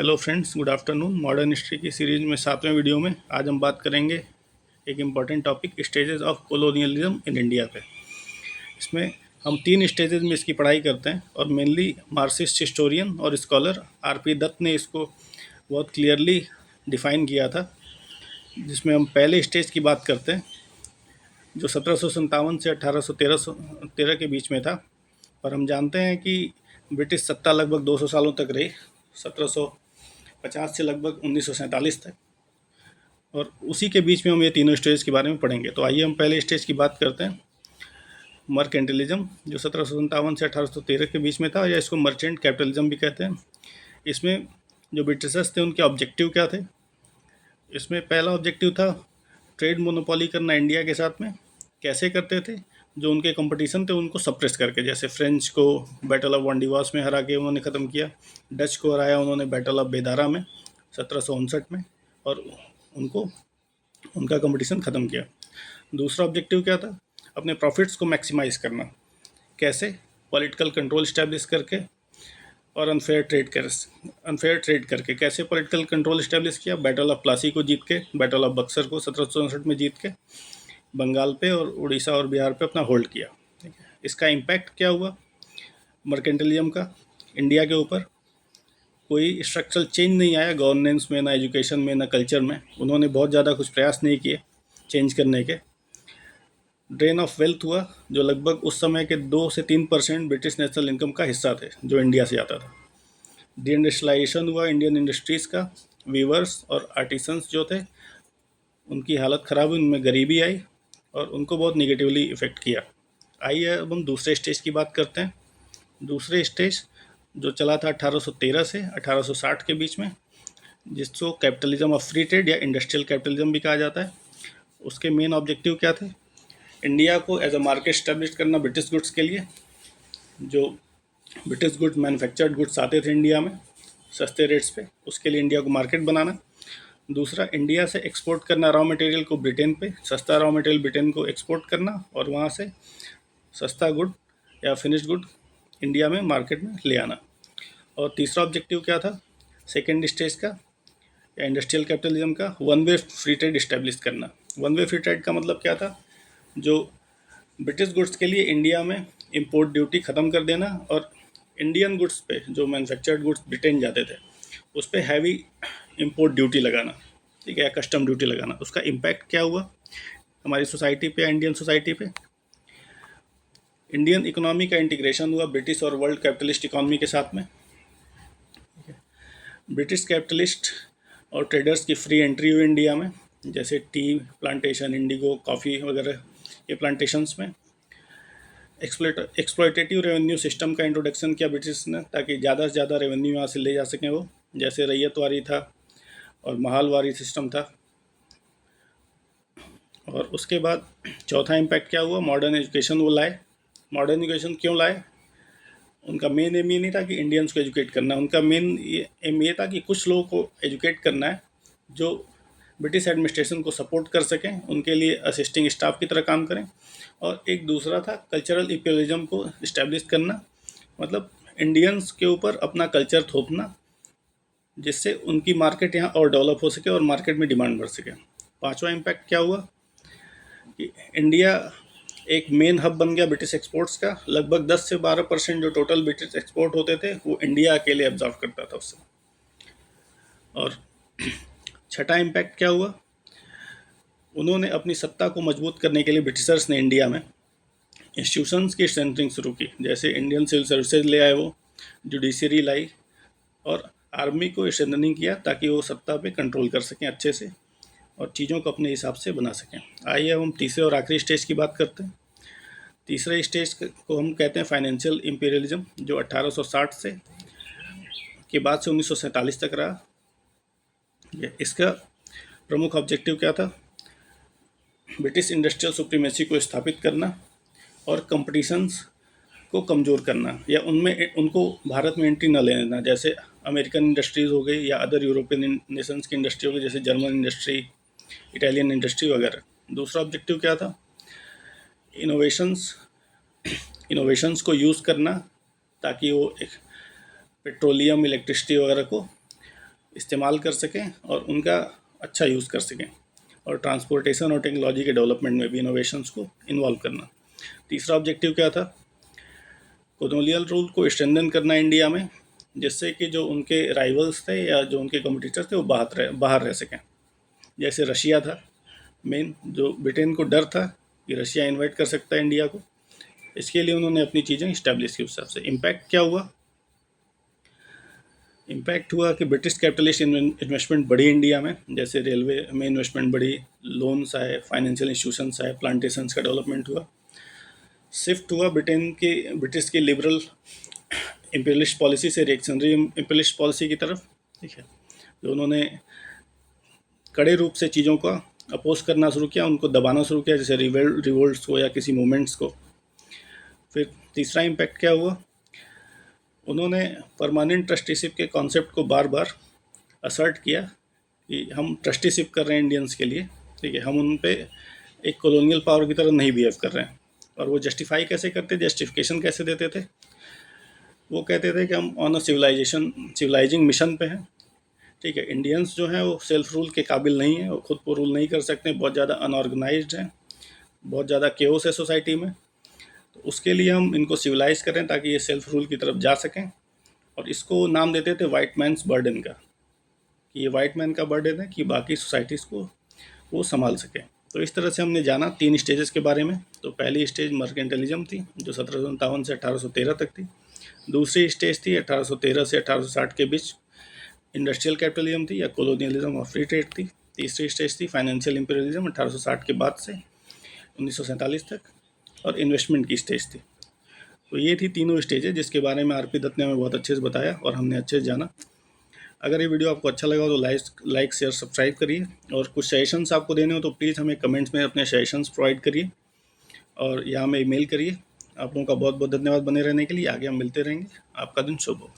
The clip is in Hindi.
Hello friends, good afternoon. Modern history की सीरीज में 7वें वीडियो में आज हम बात करेंगे एक important topic, stages of colonialism in India पे। इसमें हम 3 स्टेजेस में इसकी पढ़ाई करते हैं और मेनली मार्क्सिस्ट हिस्टोरियन और स्कॉलर आर.पी. दत्त ने इसको बहुत क्लियरली डिफाइन किया था, जिसमें हम पहले स्टेज की बात करते हैं जो 1757 से 1813 के बीच में था। और हम जानते हैं कि ब्रिटिश सत्ता लगभग 200 सालों तक रही, 1750 से लगभग 1947 तक, और उसी के बीच में हम ये तीनों स्टेज के बारे में पढ़ेंगे। तो आइए हम पहले स्टेज की बात करते हैं, मर्केंटिलिज्म, जो 1757 से 1813 के बीच में था, या इसको मर्चेंट कैपिटलिज्म भी कहते हैं। इसमें जो ब्रिटिशर्स थे उनके ऑब्जेक्टिव क्या थे? इसमें पहला ऑब्जेक्टिव था ट्रेड मोनोपोली करना इंडिया के साथ में। कैसे करते थे? जो उनके कंपटीशन थे उनको सप्रेस करके, जैसे फ्रेंच को बैटल ऑफ वांडीवास में हरा के उन्होंने ख़त्म किया, डच को हराया उन्होंने बैटल ऑफ बेदारा में 1759 में, और उनको उनका कंपटीशन ख़त्म किया। दूसरा ऑब्जेक्टिव क्या था? अपने प्रॉफिट्स को मैक्सिमाइज़ करना। कैसे? पॉलिटिकल कंट्रोल इस्टेब्लिश करके और अनफेयर ट्रेड करके। कैसे पॉलिटिकल कंट्रोल इस्टेब्लिश किया? बैटल ऑफ प्लासी को जीत के, बैटल ऑफ बक्सर को 1764 में जीत के बंगाल पे और उड़ीसा और बिहार पे अपना होल्ड किया। ठीक है, इसका इम्पैक्ट क्या हुआ मर्केंटिलिज्म का इंडिया के ऊपर? कोई स्ट्रक्चरल चेंज नहीं आया गवर्नेंस में, ना एजुकेशन में, ना कल्चर में। उन्होंने बहुत ज़्यादा कुछ प्रयास नहीं किए चेंज करने के। ड्रेन ऑफ वेल्थ हुआ, जो लगभग उस समय के 2 से 3% ब्रिटिश नेशनल इनकम का हिस्सा थे जो इंडिया से आता था। डी इंडस्ट्रियलाइजेशन हुआ इंडियन इंडस्ट्रीज़ का। वीवर्स और आर्टिसंस जो थे उनकी हालत ख़राब हुई, उनमें गरीबी आई और उनको बहुत निगेटिवली इफ़ेक्ट किया। आइए अब हम दूसरे स्टेज की बात करते हैं। दूसरे स्टेज जो चला था 1813 से 1860 के बीच में, जिसको कैपिटलिज्म ऑफ फ्री ट्रेड या इंडस्ट्रियल कैपिटलिज्म भी कहा जाता है। उसके मेन ऑब्जेक्टिव क्या थे? इंडिया को एज अ मार्केट स्टैब्लिश करना ब्रिटिश गुड्स के लिए। जो ब्रिटिश गुड्स, मैन्युफैक्चर्ड गुड्स आते थे इंडिया में सस्ते रेट्स पे, उसके लिए इंडिया को मार्केट बनाना। दूसरा, इंडिया से एक्सपोर्ट करना रॉ मटेरियल को ब्रिटेन पे, सस्ता रॉ मटेरियल ब्रिटेन को एक्सपोर्ट करना और वहाँ से सस्ता गुड या फिनिश्ड गुड इंडिया में मार्केट में ले आना। और तीसरा ऑब्जेक्टिव क्या था सेकेंड स्टेज का या इंडस्ट्रियल कैपिटलिज्म का? One way free trade establish करना। वन वे फ्री ट्रेड का मतलब क्या था? जो ब्रिटिश गुड्स के लिए इंडिया में इंपोर्ट ड्यूटी ख़त्म कर देना और इंडियन गुड्स पे, जो मैन्युफैक्चर्ड गुड्स ब्रिटेन जाते थे, उस पर हैवी इंपोर्ट ड्यूटी लगाना, ठीक है, कस्टम ड्यूटी लगाना। उसका इम्पैक्ट क्या हुआ हमारी सोसाइटी पे, इंडियन सोसाइटी पे? इंडियन इकोनॉमी का इंटीग्रेशन हुआ ब्रिटिश और वर्ल्ड कैपिटलिस्ट इकोनॉमी के साथ में। ब्रिटिश कैपिटलिस्ट और ट्रेडर्स की फ्री एंट्री हुई इंडिया में, जैसे टी प्लांटेशन, इंडिगो, कॉफ़ी वगैरह ये प्लांटेशंस में। एक्सप्लॉयटेटिव रेवेन्यू सिस्टम का इंट्रोडक्शन किया ब्रिटिश ने, ताकि ज़्यादा से ज़्यादा रेवेन्यू यहाँ से ले जा सकें वो, जैसे रैयतवारी था और महालवारी सिस्टम था। और उसके बाद चौथा इम्पैक्ट क्या हुआ? मॉडर्न एजुकेशन वो लाए। मॉडर्न एजुकेशन क्यों लाए? उनका मेन एम ये नहीं था कि इंडियंस को एजुकेट करना, उनका मेन एम ये था कि कुछ लोगों को एजुकेट करना है जो ब्रिटिश एडमिनिस्ट्रेशन को सपोर्ट कर सकें, उनके लिए असिस्टिंग स्टाफ की तरह काम करें। और एक दूसरा था कल्चरल इम्पीरियलिज्म को इस्टेब्लिश करना, मतलब इंडियंस के ऊपर अपना कल्चर थोपना, जिससे उनकी मार्केट यहाँ और डेवलप हो सके और मार्केट में डिमांड बढ़ सके। पांचवा इम्पैक्ट क्या हुआ कि इंडिया एक मेन हब बन गया ब्रिटिश एक्सपोर्ट्स का। लगभग 10 से 12% जो टोटल ब्रिटिश एक्सपोर्ट होते थे वो इंडिया अकेले एब्जॉर्व करता था उससे। और छठा इम्पैक्ट क्या हुआ? उन्होंने अपनी सत्ता को मजबूत करने के लिए ब्रिटिशर्स ने इंडिया में इंस्टीट्यूशंस की स्ट्रेंथनिंग शुरू की, जैसे इंडियन सिविल सर्विसेज ले आए वो, जुडिशरी लाई और आर्मी को स्ट्रेंथनिंग किया ताकि वो सत्ता पे कंट्रोल कर सकें अच्छे से और चीज़ों को अपने हिसाब से बना सकें। आइए अब हम तीसरे और आखिरी स्टेज की बात करते हैं। तीसरे स्टेज को हम कहते हैं फाइनेंशियल इम्पीरियलिज्म, जो 1860 से के बाद से 1947 तक रहा। इसका प्रमुख ऑब्जेक्टिव क्या था? ब्रिटिश इंडस्ट्रियल सुप्रीमेसी को स्थापित करना और कंपटीशंस को कमज़ोर करना, या उनमें उनको भारत में एंट्री न लेने देना, जैसे अमेरिकन इंडस्ट्रीज़ हो गई या अदर यूरोपियन नेशंस की इंडस्ट्री हो गई, जैसे जर्मन इंडस्ट्री, इटालियन इंडस्ट्री वगैरह। दूसरा ऑब्जेक्टिव क्या था? इनोवेशंस को यूज़ करना ताकि वो पेट्रोलियम, इलेक्ट्रिसिटी वगैरह को इस्तेमाल कर सकें और उनका अच्छा यूज़ कर सकें, और ट्रांसपोर्टेशन और टेक्नोलॉजी के डेवलपमेंट में भी इनोवेशंस को इन्वॉल्व करना। तीसरा ऑब्जेक्टिव क्या था? कॉलोनियल रूल को स्ट्रेंथन करना इंडिया में, जिससे कि जो उनके राइवल्स थे या जो उनके कॉम्पिटिटर्स थे वो बाहर रह सकें। जैसे रशिया था मेन, जो ब्रिटेन को डर था कि रशिया इन्वाइट कर सकता है इंडिया को, इसके लिए उन्होंने अपनी चीज़ें इस्टेब्लिश की उस हिसाब से। इम्पैक्ट क्या हुआ? इम्पैक्ट हुआ कि ब्रिटिश कैपिटलिस्ट इन्वेस्टमेंट बढ़ी इंडिया में, जैसे रेलवे में इन्वेस्टमेंट बढ़ी, लोन्स आए, फाइनेंशियल इंस्टीट्यूशंस आए, प्लांटेशंस का डेवलपमेंट हुआ। शिफ्ट हुआ ब्रिटिश की लिबरल इम्पीरियलिस्ट पॉलिसी से रिएक्शनरी इम्पीरियलिस्ट पॉलिसी की तरफ। ठीक है, जो उन्होंने कड़े रूप से चीज़ों का अपोज करना शुरू किया, उनको दबाना शुरू किया, जैसे रिवोल्ट्स को या किसी मूवमेंट्स को। फिर तीसरा इम्पैक्ट क्या हुआ? उन्होंने परमानेंट ट्रस्टीशिप के कॉन्सेप्ट को बार बार असर्ट किया कि हम ट्रस्टीशिप कर रहे हैं इंडियंस के लिए, ठीक है, हम उन पे एक कॉलोनियल पावर की तरह नहीं बिहेव कर रहे हैं। और वो जस्टिफाई कैसे करते, जस्टिफिकेशन कैसे देते थे? वो कहते थे कि हम ऑन अ सिविलाइजिंग मिशन पे हैं। ठीक है, इंडियंस जो हैं वो सेल्फ रूल के काबिल नहीं है, वो खुद को रूल नहीं कर सकते, बहुत ज़्यादा अनऑर्गेनाइज्ड हैं, बहुत ज़्यादा केओस है सोसाइटी में, तो उसके लिए हम इनको सिविलाइज करें ताकि ये सेल्फ रूल की तरफ जा सकें। और इसको नाम देते थे वाइट मैन्स बर्डन का, कि ये वाइट मैन का बर्डन है कि बाकी सोसाइटीज़ को वो संभाल सके। तो इस तरह से हमने जाना 3 स्टेजेस के बारे में। तो पहली स्टेज मर्केंटलिज्म थी, जो 1757 से 1813 तक थी। दूसरी स्टेज थी 1813 से 1860 के बीच इंडस्ट्रियल कैपिटलिज्म थी या कॉलोनियलिज्म और फ्री ट्रेड थी। तीसरी स्टेज थी फाइनेंशियल इंपीरियलिज्म 1860 के बाद से 1947 तक, और इन्वेस्टमेंट की स्टेज थी। तो ये थी तीनों स्टेजेस, जिसके बारे में आरपी दत्त ने हमें बहुत अच्छे से बताया और हमने अच्छे से जाना। अगर ये वीडियो आपको अच्छा लगा तो लाइक शेयर सब्सक्राइब करिए, और कुछ सजेशंस आपको देने हो तो प्लीज़ हमें कमेंट्स में अपने सजेशंस प्रोवाइड करिए, और या हमें ईमेल करिए। आप लोगों का बहुत बहुत धन्यवाद बने रहने के लिए। आगे हम मिलते रहेंगे। आपका दिन शुभ हो।